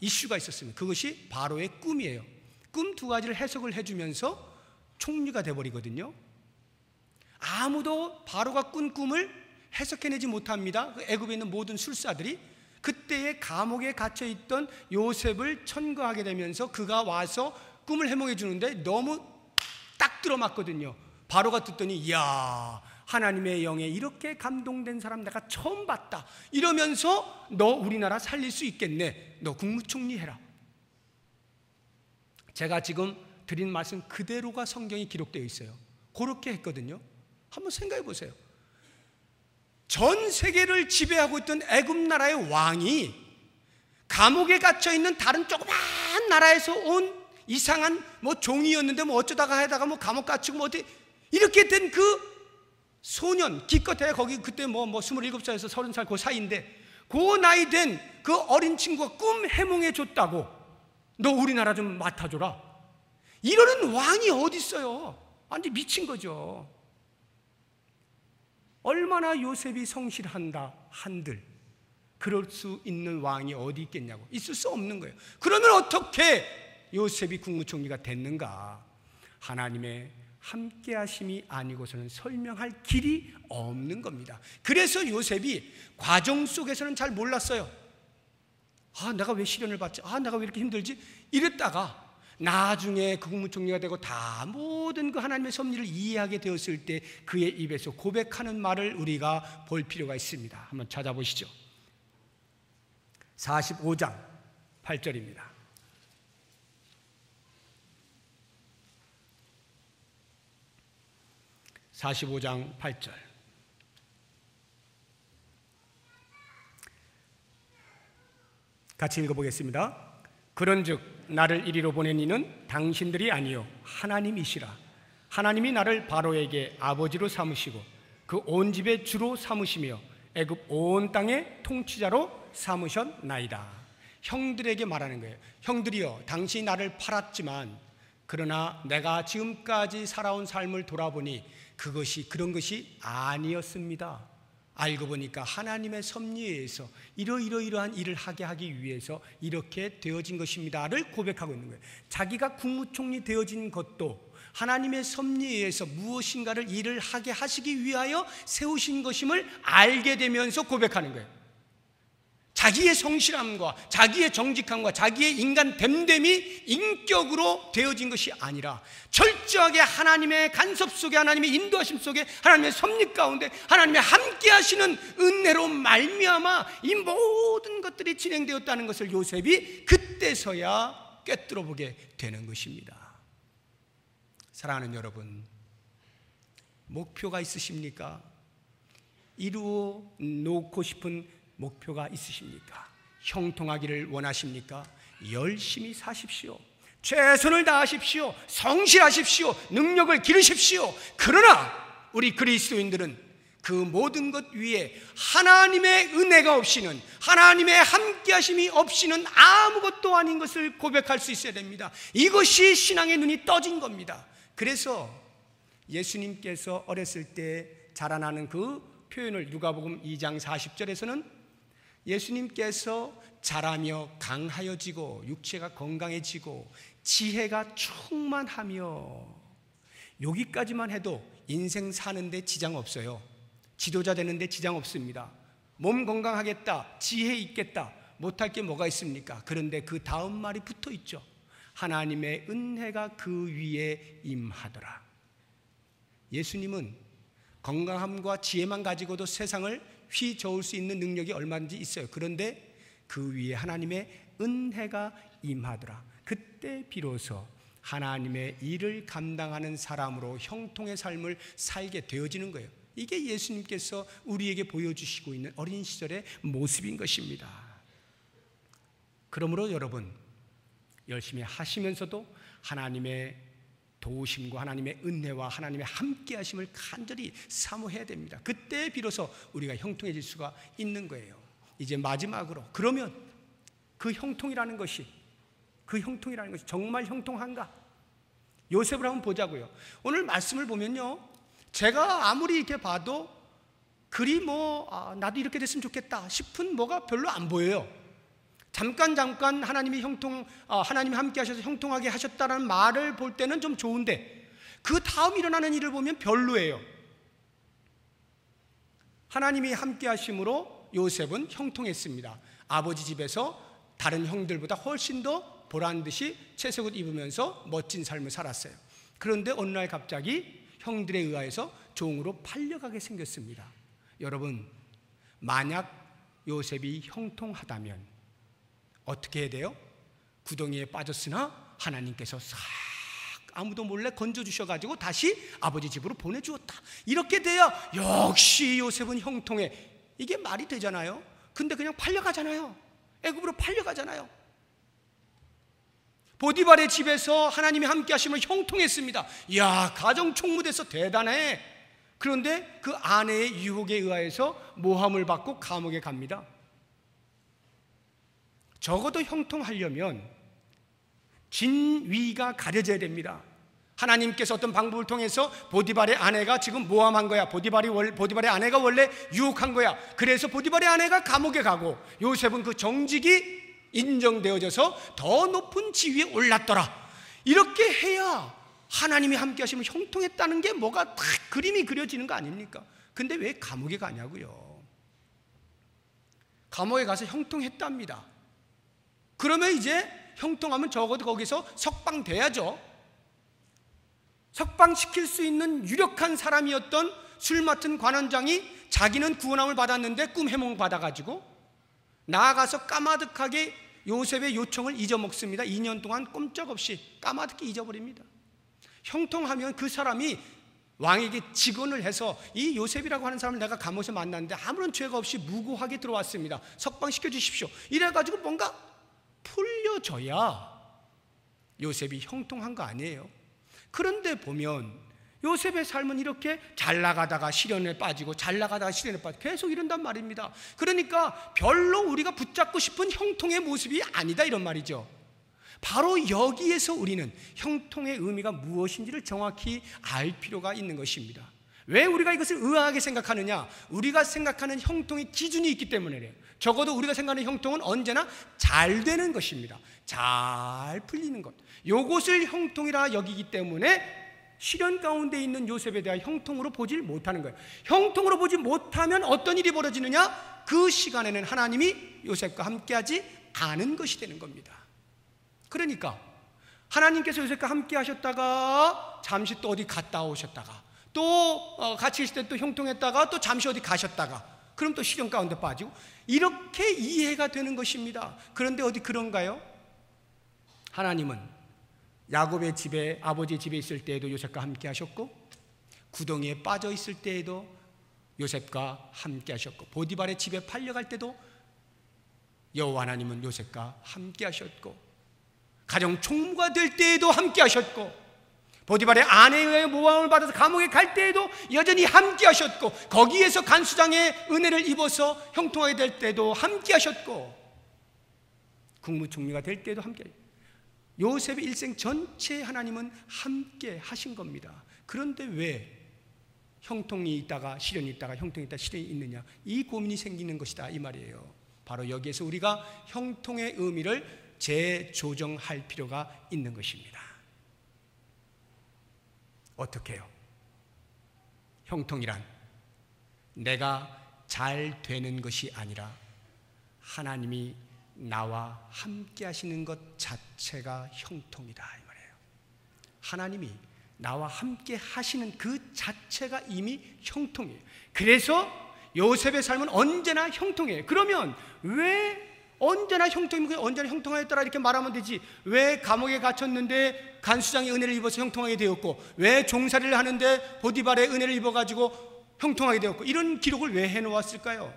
이슈가 있었습니다. 그것이 바로의 꿈이에요. 꿈 두 가지를 해석을 해주면서 총리가 돼버리거든요. 아무도 바로가 꾼 꿈을 해석해내지 못합니다. 애굽에 있는 모든 술사들이 그때의 감옥에 갇혀있던 요셉을 천거하게 되면서 그가 와서 꿈을 해몽해 주는데 너무 딱 들어맞거든요. 바로가 듣더니, 이야, 하나님의 영에 이렇게 감동된 사람 내가 처음 봤다. 이러면서 너 우리나라 살릴 수 있겠네. 너 국무총리 해라. 제가 지금 드린 말씀 그대로가 성경에 기록되어 있어요. 그렇게 했거든요. 한번 생각해 보세요. 전 세계를 지배하고 있던 애굽 나라의 왕이 감옥에 갇혀있는 다른 조그만 나라에서 온 이상한 종이었는데 어쩌다가 하다가 감옥 갇히고 어디 이렇게 된 그 소년, 기껏해야 거기 그때 27살에서 30살 그 사이인데, 그 나이 된 그 어린 친구가 꿈 해몽해 줬다고 너 우리나라 좀 맡아줘라. 이러는 왕이 어디 있어요? 완전 미친 거죠. 얼마나 요셉이 성실한다 한들 그럴 수 있는 왕이 어디 있겠냐고. 있을 수 없는 거예요. 그러면 어떻게 요셉이 국무총리가 됐는가? 하나님의 함께 하심이 아니고서는 설명할 길이 없는 겁니다. 그래서 요셉이 과정 속에서는 잘 몰랐어요. 내가 왜 시련을 받지? 내가 왜 이렇게 힘들지? 이랬다가 나중에 그 국무총리가 되고 다 모든 그 하나님의 섭리를 이해하게 되었을 때 그의 입에서 고백하는 말을 우리가 볼 필요가 있습니다. 한번 찾아보시죠. 45장 8절입니다. 45장 8절. 같이 읽어보겠습니다. 그런즉 나를 이리로 보낸 이는 당신들이 아니요 하나님이시라. 하나님이 나를 바로에게 아버지로 삼으시고 그 온 집의 주로 삼으시며 애굽 온 땅의 통치자로 삼으셨나이다. 형들에게 말하는 거예요. 형들이여, 당신이 나를 팔았지만 그러나 내가 지금까지 살아온 삶을 돌아보니 그것이 그런 것이 아니었습니다. 알고 보니까 하나님의 섭리에 의해서 이러이러한 일을 하게 하기 위해서 이렇게 되어진 것입니다를 고백하고 있는 거예요. 자기가 국무총리 되어진 것도 하나님의 섭리에 의해서 무엇인가를 일을 하게 하시기 위하여 세우신 것임을 알게 되면서 고백하는 거예요. 자기의 성실함과 자기의 정직함과 자기의 인간 됨됨이 인격으로 되어진 것이 아니라 철저하게 하나님의 간섭 속에, 하나님의 인도하심 속에, 하나님의 섭리 가운데 하나님의 함께 하시는 은혜로 말미암아 이 모든 것들이 진행되었다는 것을 요셉이 그때서야 꿰뚫어 보게 되는 것입니다. 사랑하는 여러분, 목표가 있으십니까? 이루어 놓고 싶은 목표가 있으십니까? 형통하기를 원하십니까? 열심히 사십시오. 최선을 다하십시오. 성실하십시오. 능력을 기르십시오. 그러나 우리 그리스도인들은 그 모든 것 위에 하나님의 은혜가 없이는, 하나님의 함께하심이 없이는 아무것도 아닌 것을 고백할 수 있어야 됩니다. 이것이 신앙의 눈이 떠진 겁니다. 그래서 예수님께서 어렸을 때 자라나는 그 표현을 누가복음 2장 40절에서는 예수님께서 자라며 강하여지고 육체가 건강해지고 지혜가 충만하며, 여기까지만 해도 인생 사는데 지장 없어요. 지도자 되는데 지장 없습니다. 몸 건강하겠다, 지혜 있겠다, 못할 게 뭐가 있습니까? 그런데 그 다음 말이 붙어 있죠. 하나님의 은혜가 그 위에 임하더라. 예수님은 건강함과 지혜만 가지고도 세상을 휘저을 수 있는 능력이 얼마든지 있어요. 그런데 그 위에 하나님의 은혜가 임하더라. 그때 비로소 하나님의 일을 감당하는 사람으로 형통의 삶을 살게 되어지는 거예요. 이게 예수님께서 우리에게 보여주시고 있는 어린 시절의 모습인 것입니다. 그러므로 여러분, 열심히 하시면서도 하나님의 도우심과 하나님의 은혜와 하나님의 함께 하심을 간절히 사모해야 됩니다. 그때 비로소 우리가 형통해질 수가 있는 거예요. 이제 마지막으로, 그러면 그 형통이라는 것이 정말 형통한가? 요셉을 한번 보자고요. 오늘 말씀을 보면요, 제가 아무리 이렇게 봐도 그리 나도 이렇게 됐으면 좋겠다 싶은 뭐가 별로 안 보여요. 잠깐 하나님이 하나님이 함께 하셔서 형통하게 하셨다는 말을 볼 때는 좀 좋은데, 그 다음 일어나는 일을 보면 별로예요. 하나님이 함께 하심으로 요셉은 형통했습니다. 아버지 집에서 다른 형들보다 훨씬 더 보란듯이 채색옷 입으면서 멋진 삶을 살았어요. 그런데 어느 날 갑자기 형들에 의하여서 종으로 팔려가게 생겼습니다. 여러분, 만약 요셉이 형통하다면 어떻게 해야 돼요? 구덩이에 빠졌으나 하나님께서 싹 아무도 몰래 건져주셔가지고 다시 아버지 집으로 보내주었다. 이렇게 돼야 역시 요셉은 형통해. 이게 말이 되잖아요. 근데 그냥 팔려가잖아요. 애굽으로 팔려가잖아요. 보디발의 집에서 하나님이 함께 하시면 형통했습니다. 이야, 가정 총무돼서 대단해. 그런데 그 아내의 유혹에 의하여서 모함을 받고 감옥에 갑니다. 적어도 형통하려면 진위가 가려져야 됩니다. 하나님께서 어떤 방법을 통해서 보디발의 아내가 지금 모함한 거야. 보디발의 아내가 원래 유혹한 거야. 그래서 보디발의 아내가 감옥에 가고 요셉은 그 정직이 인정되어져서 더 높은 지위에 올랐더라. 이렇게 해야 하나님이 함께 하시면 형통했다는 게 뭐가 딱 그림이 그려지는 거 아닙니까? 근데 왜 감옥에 가냐고요? 감옥에 가서 형통했답니다. 그러면 이제 형통하면 적어도 거기서 석방돼야죠. 석방시킬 수 있는 유력한 사람이었던 술 맡은 관원장이 자기는 구원함을 받았는데 꿈 해몽 받아가지고 나아가서 까마득하게 요셉의 요청을 잊어먹습니다. 2년 동안 꼼짝없이 까마득히 잊어버립니다. 형통하면 그 사람이 왕에게 직언을 해서 이 요셉이라고 하는 사람을 내가 감옥에서 만났는데 아무런 죄가 없이 무고하게 들어왔습니다. 석방시켜 주십시오. 이래가지고 뭔가 풀려져야 요셉이 형통한 거 아니에요. 그런데 보면 요셉의 삶은 이렇게 잘 나가다가 시련에 빠지고 잘 나가다가 시련에 빠지고 계속 이런단 말입니다. 그러니까 별로 우리가 붙잡고 싶은 형통의 모습이 아니다 이런 말이죠. 바로 여기에서 우리는 형통의 의미가 무엇인지를 정확히 알 필요가 있는 것입니다. 왜 우리가 이것을 의아하게 생각하느냐? 우리가 생각하는 형통의 기준이 있기 때문에 그래요. 적어도 우리가 생각하는 형통은 언제나 잘 되는 것입니다. 잘 풀리는 것. 요것을 형통이라 여기기 때문에 시련 가운데 있는 요셉에 대한 형통으로 보질 못하는 거예요. 형통으로 보지 못하면 어떤 일이 벌어지느냐? 그 시간에는 하나님이 요셉과 함께하지 않은 것이 되는 겁니다. 그러니까 하나님께서 요셉과 함께 하셨다가 잠시 또 어디 갔다 오셨다가 또 같이 있을 때 또 형통했다가 또 잠시 어디 가셨다가 그럼 또 시련 가운데 빠지고 이렇게 이해가 되는 것입니다. 그런데 어디 그런가요? 하나님은 야곱의 집에 아버지의 집에 있을 때에도 요셉과 함께 하셨고 구덩이에 빠져 있을 때에도 요셉과 함께 하셨고 보디발의 집에 팔려갈 때도 여호와 하나님은 요셉과 함께 하셨고 가정 총무가 될 때에도 함께 하셨고 보디발의 아내에 의해 모함을 받아서 감옥에 갈 때에도 여전히 함께 하셨고 거기에서 간수장의 은혜를 입어서 형통하게 될 때도 함께 하셨고 국무총리가 될 때도 함께 하셨고 요셉의 일생 전체에 하나님은 함께 하신 겁니다. 그런데 왜 형통이 있다가 시련이 있다가 형통이 있다가 시련이 있느냐? 이 고민이 생기는 것이다 이 말이에요. 바로 여기에서 우리가 형통의 의미를 재조정할 필요가 있는 것입니다. 어떻게 해요? 형통이란 내가 잘 되는 것이 아니라 하나님이 나와 함께 하시는 것 자체가 형통이다 이 말이에요. 하나님이 나와 함께 하시는 그 자체가 이미 형통이에요. 그래서 요셉의 삶은 언제나 형통이에요. 그러면 왜 언제나 형통하였더라 이렇게 말하면 되지. 왜 감옥에 갇혔는데 간수장이 은혜를 입어서 형통하게 되었고, 왜 종살이를 하는데 보디발의 은혜를 입어가지고 형통하게 되었고, 이런 기록을 왜 해놓았을까요?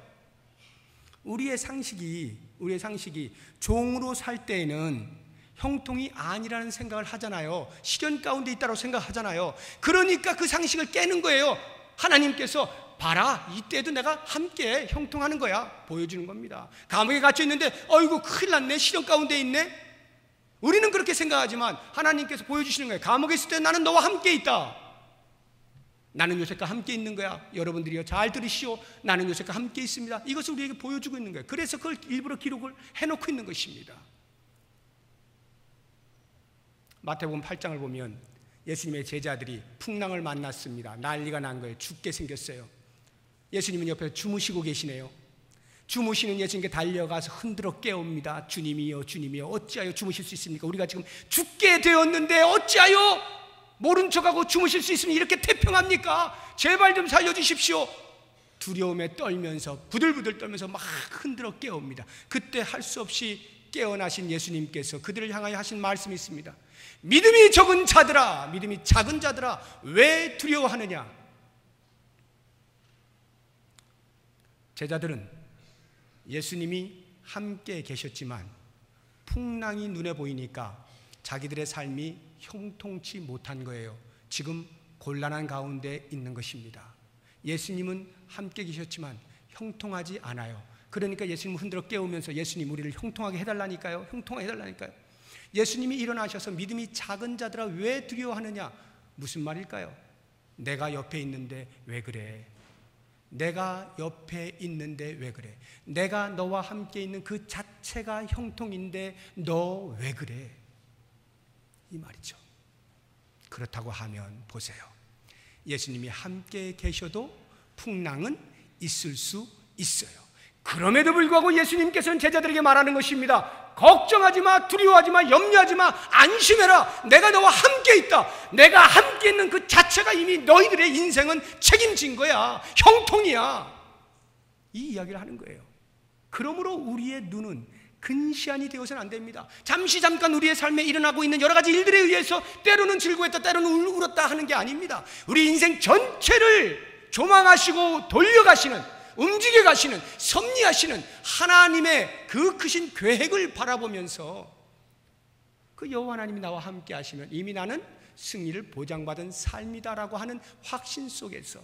우리의 상식이 종으로 살 때에는 형통이 아니라는 생각을 하잖아요. 시련 가운데 있다고 생각하잖아요. 그러니까 그 상식을 깨는 거예요. 하나님께서 봐라, 이때도 내가 함께 형통하는 거야 보여주는 겁니다. 감옥에 갇혀 있는데 어이구 큰일 났네, 시련 가운데 있네. 우리는 그렇게 생각하지만 하나님께서 보여주시는 거예요. 감옥에 있을 때 나는 너와 함께 있다. 나는 요셉과 함께 있는 거야. 여러분들이요, 잘 들으시오. 나는 요셉과 함께 있습니다. 이것을 우리에게 보여주고 있는 거예요. 그래서 그걸 일부러 기록을 해놓고 있는 것입니다. 마태복음 8장을 보면 예수님의 제자들이 풍랑을 만났습니다. 난리가 난 거예요. 죽게 생겼어요. 예수님은 옆에서 주무시고 계시네요. 주무시는 예수님께 달려가서 흔들어 깨웁니다. 주님이여, 주님이여, 어찌하여 주무실 수 있습니까? 우리가 지금 죽게 되었는데 어찌하여 모른 척하고 주무실 수 있으면 이렇게 태평합니까? 제발 좀 살려주십시오. 두려움에 떨면서 부들부들 떨면서 막 흔들어 깨웁니다. 그때 할 수 없이 깨어나신 예수님께서 그들을 향하여 하신 말씀이 있습니다. 믿음이 적은 자들아, 믿음이 작은 자들아, 왜 두려워하느냐? 제자들은 예수님이 함께 계셨지만 풍랑이 눈에 보이니까 자기들의 삶이 형통치 못한 거예요. 지금 곤란한 가운데 있는 것입니다. 예수님은 함께 계셨지만 형통하지 않아요. 그러니까 예수님을 흔들어 깨우면서 예수님 우리를 형통하게 해달라니까요. 형통하게 해달라니까요. 예수님이 일어나셔서 믿음이 작은 자들아 왜 두려워하느냐? 무슨 말일까요? 내가 옆에 있는데 왜 그래? 내가 옆에 있는데 왜 그래? 내가 너와 함께 있는 그 자체가 형통인데 너 왜 그래? 이 말이죠. 그렇다고 하면 보세요. 예수님이 함께 계셔도 풍랑은 있을 수 있어요. 그럼에도 불구하고 예수님께서는 제자들에게 말하는 것입니다. 걱정하지 마, 두려워하지 마, 염려하지 마, 안심해라. 내가 너와 함께 있다. 내가 함께 있는 그 자체가 이미 너희들의 인생은 책임진 거야. 형통이야. 이 이야기를 하는 거예요. 그러므로 우리의 눈은 근시안이 되어서는 안 됩니다. 잠깐 우리의 삶에 일어나고 있는 여러 가지 일들에 의해서 때로는 즐거웠다, 때로는 울었다 하는 게 아닙니다. 우리 인생 전체를 조망하시고 돌려가시는, 움직여 가시는, 섭리하시는 하나님의 그 크신 계획을 바라보면서 그 여호와 하나님이 나와 함께 하시면 이미 나는 승리를 보장받은 삶이다라고 하는 확신 속에서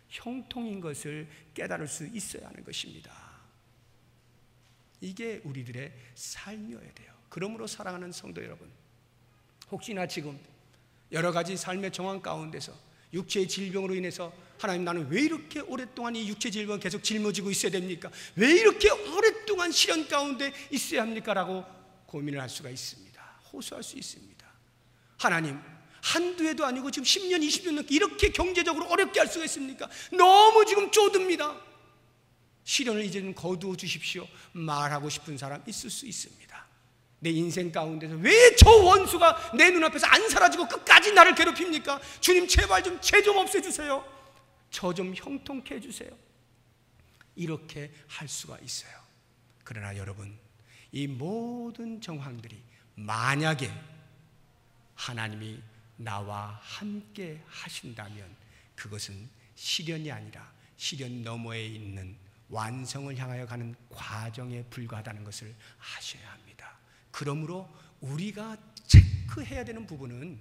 형통인 것을 깨달을 수 있어야 하는 것입니다. 이게 우리들의 삶이어야 돼요. 그러므로 사랑하는 성도 여러분, 혹시나 지금 여러 가지 삶의 정황 가운데서 육체의 질병으로 인해서 하나님 나는 왜 이렇게 오랫동안 이 육체 질병을 계속 짊어지고 있어야 됩니까? 왜 이렇게 오랫동안 시련 가운데 있어야 합니까? 라고 고민을 할 수가 있습니다. 호소할 수 있습니다. 하나님, 한두 해도 아니고 지금 10년, 20년 넘게 이렇게 경제적으로 어렵게 할 수가 있습니까? 너무 지금 쪼듭니다. 시련을 이제 좀 거두어 주십시오. 말하고 싶은 사람 있을 수 있습니다. 내 인생 가운데서 왜 저 원수가 내 눈앞에서 안 사라지고 끝까지 나를 괴롭힙니까? 주님 제발 좀 죄 좀 없애주세요. 저 좀 형통케 해주세요. 이렇게 할 수가 있어요. 그러나 여러분, 이 모든 정황들이 만약에 하나님이 나와 함께 하신다면 그것은 시련이 아니라 시련 너머에 있는 완성을 향하여 가는 과정에 불과하다는 것을 아셔야 합니다. 그러므로 우리가 체크해야 되는 부분은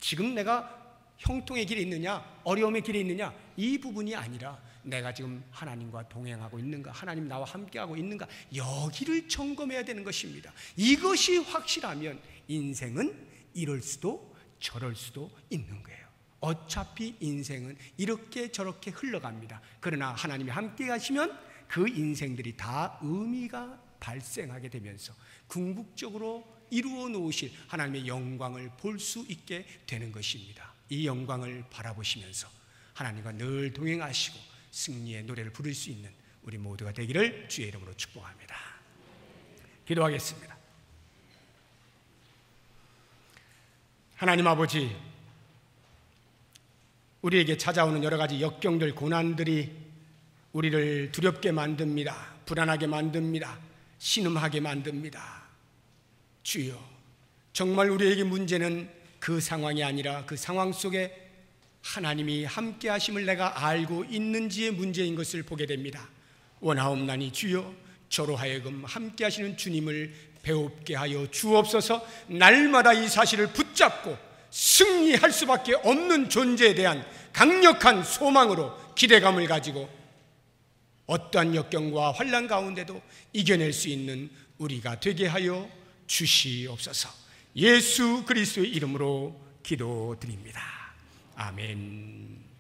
지금 내가 형통의 길에 있느냐, 어려움의 길에 있느냐, 이 부분이 아니라 내가 지금 하나님과 동행하고 있는가, 하나님 나와 함께하고 있는가, 여기를 점검해야 되는 것입니다. 이것이 확실하면 인생은 이럴 수도 저럴 수도 있는 거예요. 어차피 인생은 이렇게 저렇게 흘러갑니다. 그러나 하나님이 함께 하시면 그 인생들이 다 의미가 발생하게 되면서 궁극적으로 이루어 놓으실 하나님의 영광을 볼 수 있게 되는 것입니다. 이 영광을 바라보시면서 하나님과 늘 동행하시고 승리의 노래를 부를 수 있는 우리 모두가 되기를 주의 이름으로 축복합니다. 기도하겠습니다. 하나님 아버지, 우리에게 찾아오는 여러 가지 역경들, 고난들이 우리를 두렵게 만듭니다. 불안하게 만듭니다. 신음하게 만듭니다. 주여, 정말 우리에게 문제는 그 상황이 아니라 그 상황 속에 하나님이 함께 하심을 내가 알고 있는지의 문제인 것을 보게 됩니다. 원하옵나니 주여, 저로 하여금 함께 하시는 주님을 배웁게 하여 주옵소서. 날마다 이 사실을 붙잡고 승리할 수밖에 없는 존재에 대한 강력한 소망으로 기대감을 가지고 어떠한 역경과 환난 가운데도 이겨낼 수 있는 우리가 되게 하여 주시옵소서. 예수 그리스도의 이름으로 기도드립니다. 아멘.